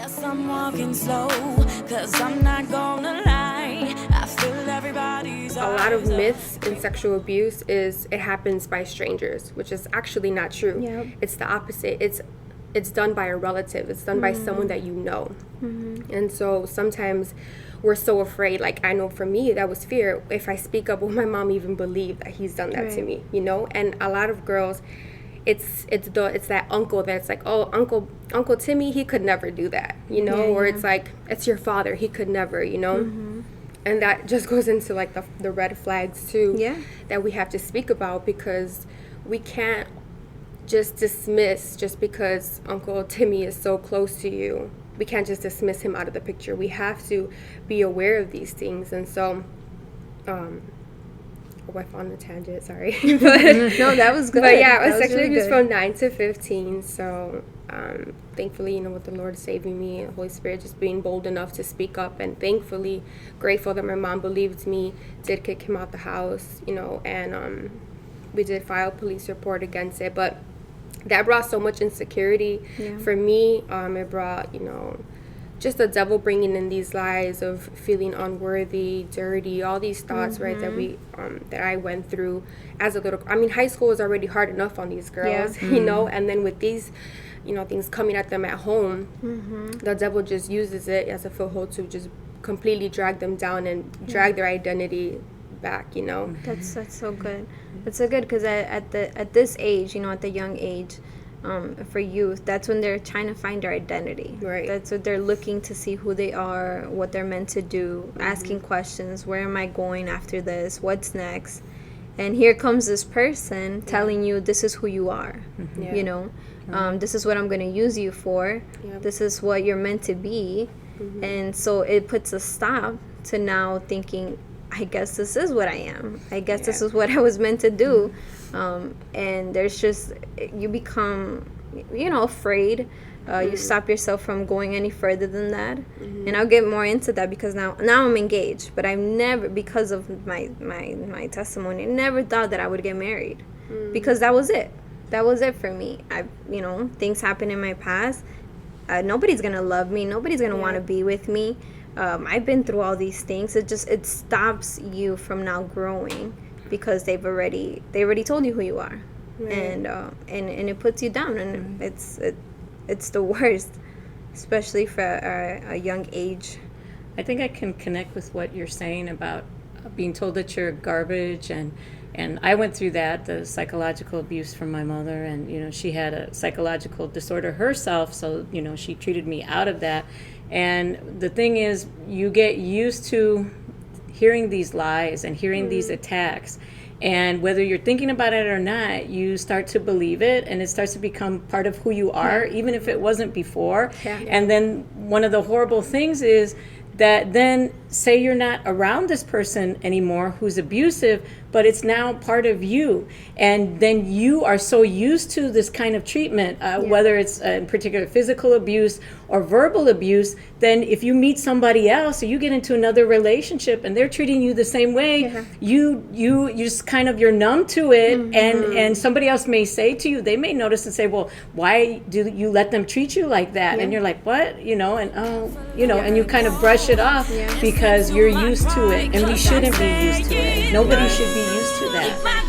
Guess I'm walking slow, 'cause I'm not gonna lie. I feel everybody's A lot of eyes on myths in sexual abuse is it happens by strangers, which is actually not true. Yep. It's the opposite. It's done by a relative. It's done by someone that you know. And so sometimes we're so afraid. Like, I know for me, that was fear. If I speak up, will my mom even believe that he's done that to Right. me? You know? And a lot of girls, it's that uncle that's like, oh, Uncle Timmy, he could never do that, you know? Yeah, Or yeah. it's like, it's your father, he could never, you know? And that just goes into like the red flags too, Yeah. that we have to speak about, because we can't just dismiss just because Uncle Timmy is so close to you. We can't just dismiss him out of the picture. We have to be aware of these things. And so, I went on a tangent, sorry. But, No, that was good. but yeah, That it was sexual really abuse good. from 9 to 15. So thankfully, with the Lord saving me, the Holy Spirit just being bold enough to speak up, and thankfully grateful that my mom believed me, did kick him out the house, and we did file a police report against it. But that brought so much insecurity Yeah. for me. It brought, just the devil bringing in these lies of feeling unworthy, dirty, all these thoughts, right, that I went through as a little. I mean, high school was already hard enough on these girls, and then with these, things coming at them at home, the devil just uses it as a foothold to just completely drag them down and drag their identity back, That's so good. That's so good because at this age, at the young age, for youth, that's when they're trying to find their identity. Right. That's what they're looking to see who they are, what they're meant to do, asking questions. Where am I going after this? What's next? And here comes this person telling you this is who you are. Yeah. This is what I'm going to use you for. Yep. This is what you're meant to be. And so it puts a stop to now thinking, I guess this is what I am. I guess this is what I was meant to do. And there's just, you become, afraid. You stop yourself from going any further than that. And I'll get more into that because now I'm engaged. But I've never, because of my testimony, never thought that I would get married. Because that was it. That was it for me. Things happened in my past. Nobody's going to love me. Nobody's going to want to be with me. I've been through all these things. It stops you from now growing because they already told you who you are, and it puts you down, and it's the worst, especially for a young age. I think I can connect with what you're saying about being told that you're garbage, and I went through that, the psychological abuse from my mother, and she had a psychological disorder herself, so she treated me out of that. And the thing is, you get used to hearing these lies and hearing these attacks. And whether you're thinking about it or not, you start to believe it, and it starts to become part of who you are, even if it wasn't before. Yeah. And then one of the horrible things is that then say you're not around this person anymore who's abusive, but it's now part of you. And then you are so used to this kind of treatment, whether it's in particular physical abuse or verbal abuse, then if you meet somebody else or you get into another relationship and they're treating you the same way, you just kind of, you're numb to it. And somebody else may say to you, they may notice and say, well, why do you let them treat you like that? And you're like, what? And you kind of brush it off because you're used to it, and we shouldn't be used to it. Nobody should be used to that.